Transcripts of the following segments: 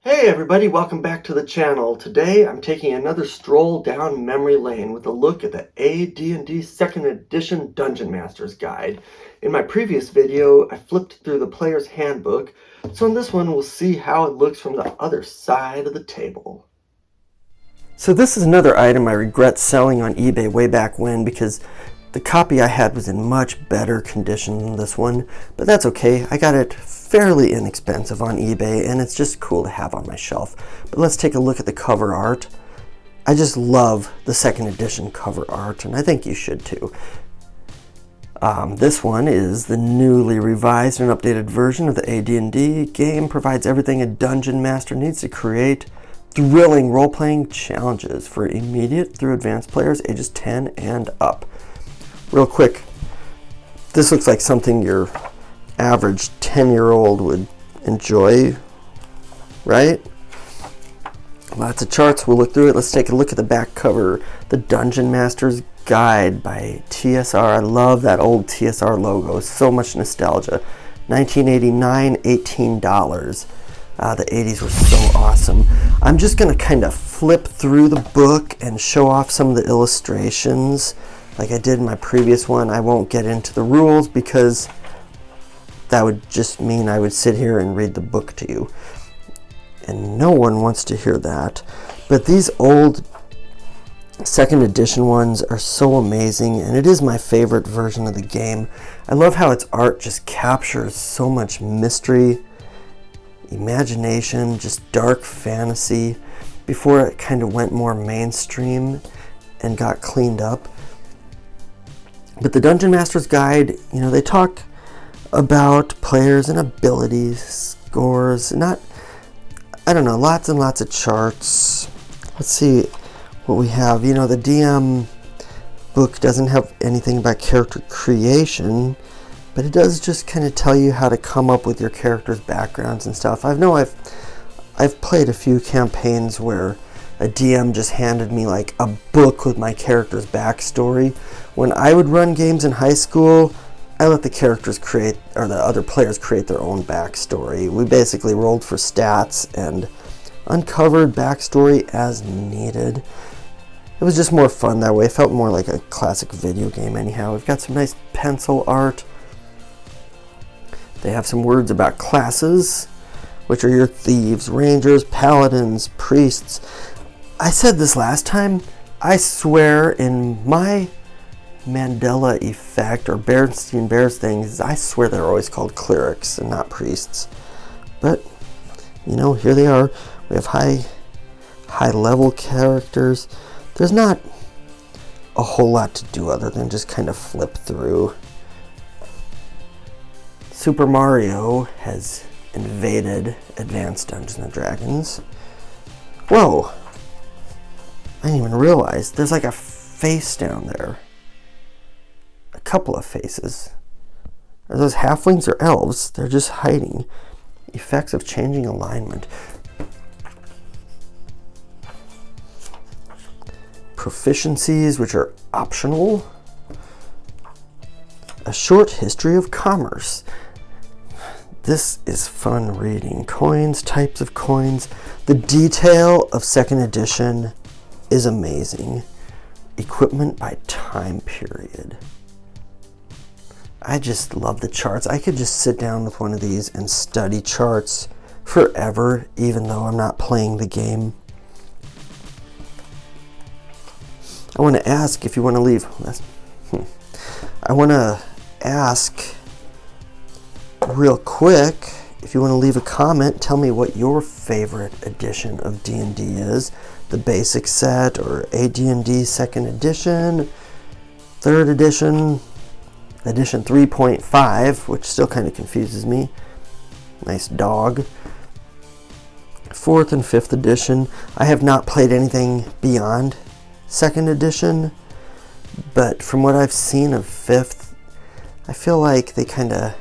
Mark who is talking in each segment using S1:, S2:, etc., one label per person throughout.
S1: Hey everybody, welcome back to the channel. Today I'm taking another stroll down memory lane with a look at the AD&D 2nd Edition Dungeon Master's Guide. In my previous video, I flipped through the player's handbook, so in this one we'll see how it looks from the other side of the table. So this is another item I regret selling on eBay way back when because the copy I had was in much better condition than this one, but that's okay. I got it fairly inexpensive on eBay, and it's just cool to have on my shelf. But let's take a look at the cover art. I just love the 2nd edition cover art, and I think you should too. This one is the newly revised and updated version of the AD&D game. Provides everything a dungeon master needs to create thrilling role-playing challenges for immediate through advanced players ages 10 and up. Real quick, this looks like something your average 10-year-old would enjoy, right? Lots of charts, we'll look through it. Let's take a look at the back cover. The Dungeon Master's Guide by TSR. I love that old TSR logo, so much nostalgia. 1989, $18. The 80s were so awesome. I'm just going to kind of flip through the book and show off some of the illustrations like I did in my previous one. I won't get into the rules because that would just mean I would sit here and read the book to you. And no one wants to hear that. But these old 2nd edition ones are so amazing, and it is my favorite version of the game. I love how its art just captures so much mystery, imagination, just dark fantasy before it kind of went more mainstream and got cleaned up. But the Dungeon Master's Guide, they talk about players and abilities, scores, lots and lots of charts. Let's see what we have. The DM book doesn't have anything about character creation, but it does just kind of tell you how to come up with your character's backgrounds and stuff. I've played a few campaigns where a DM just handed me like a book with my character's backstory. When I would run games in high school, I let the characters create, or the other players create their own backstory. We basically rolled for stats and uncovered backstory as needed. It was just more fun that way. It felt more like a classic video game anyhow. We've got some nice pencil art. They have some words about classes, which are your thieves, rangers, paladins, priests. I said this last time. I swear in my Mandela effect or Berenstein Bears things, I swear they're always called clerics and not priests. But, here they are. We have high level characters. There's not a whole lot to do other than just kind of flip through. Super Mario has invaded Advanced Dungeons and Dragons. Whoa! I didn't even realize there's like a face down there. A couple of faces. Are those halflings or elves? They're just hiding. Effects of changing alignment. Proficiencies, which are optional. A short history of commerce. This is fun reading. Coins, types of coins. The detail of 2nd edition is amazing. Equipment by time period. I just love the charts. I could just sit down with one of these and study charts forever, even though I'm not playing the game. I want to ask if you want to leave. I want to ask real quick if you want to leave a comment. Tell me what your favorite edition of D&D is. The basic set or AD&D 2nd edition, 3rd edition, edition 3.5, which still kind of confuses me. Nice dog. 4th and 5th edition. I have not played anything beyond 2nd edition, but from what I've seen of 5th, I feel like they kind of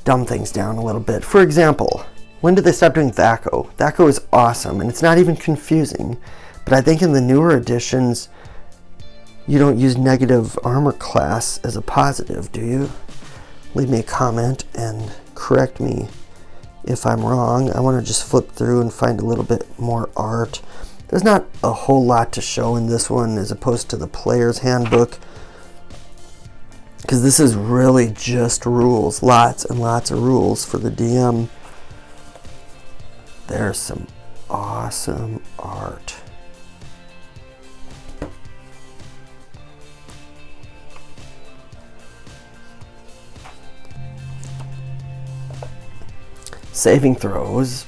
S1: dumb things down a little bit. For example, when did they stop doing THAC0? THAC0 is awesome, and it's not even confusing, but I think in the newer editions, you don't use negative armor class as a positive, do you? Leave me a comment and correct me if I'm wrong. I want to just flip through and find a little bit more art. There's not a whole lot to show in this one as opposed to the player's handbook, because this is really just rules, lots and lots of rules for the DM. There's some awesome art. Saving throws.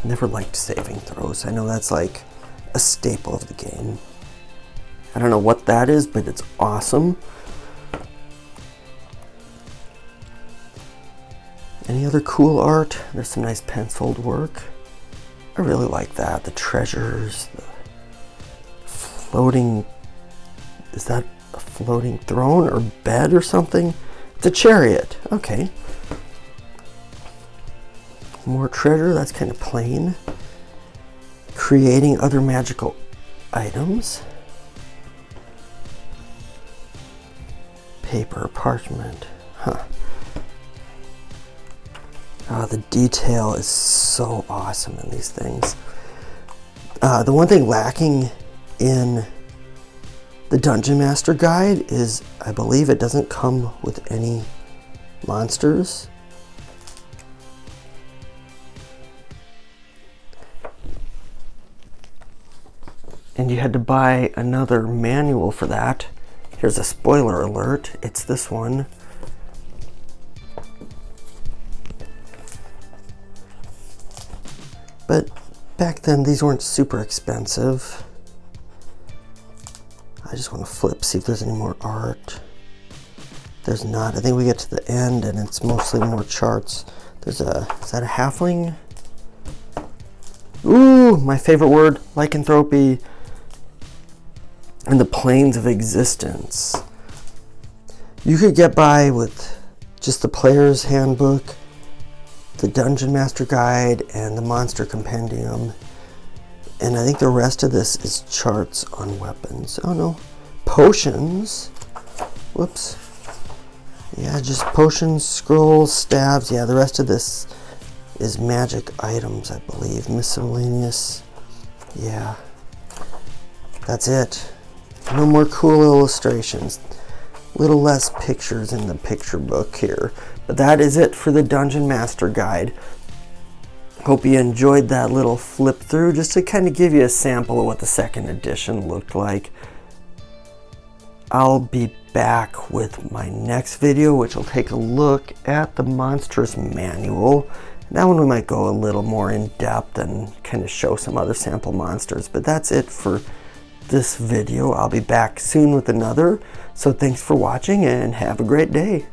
S1: Never liked saving throws. I know that's like a staple of the game. I don't know what that is, but it's awesome. Any other cool art? There's some nice penciled work. I really like that. The treasures, the floating, is that a floating throne or bed or something? It's a chariot. Okay. More treasure, that's kind of plain. Creating other magical items. Paper, parchment, huh. Oh, the detail is so awesome in these things. The one thing lacking in the Dungeon Master Guide is, I believe it doesn't come with any monsters. And you had to buy another manual for that. Here's a spoiler alert. It's this one. But back then, these weren't super expensive. I just want to flip, see if there's any more art. There's not. I think we get to the end and it's mostly more charts. There's a, is that a halfling? Ooh, my favorite word, lycanthropy. And the planes of existence. You could get by with just the player's handbook, the Dungeon Master Guide, and the Monster Compendium. And I think the rest of this is charts on weapons. Oh no, potions. Whoops. Yeah, just potions, scrolls, stabs. Yeah, the rest of this is magic items, I believe. Miscellaneous. Yeah, that's it. No more cool illustrations. Little less pictures in the picture book here. But that is it for the Dungeon Master Guide. Hope you enjoyed that little flip through just to kind of give you a sample of what the second edition looked like. I'll be back with my next video, which will take a look at the Monsters Manual. That one we might go a little more in depth and kind of show some other sample monsters. But that's it for this video. I'll be back soon with another. So thanks for watching and have a great day.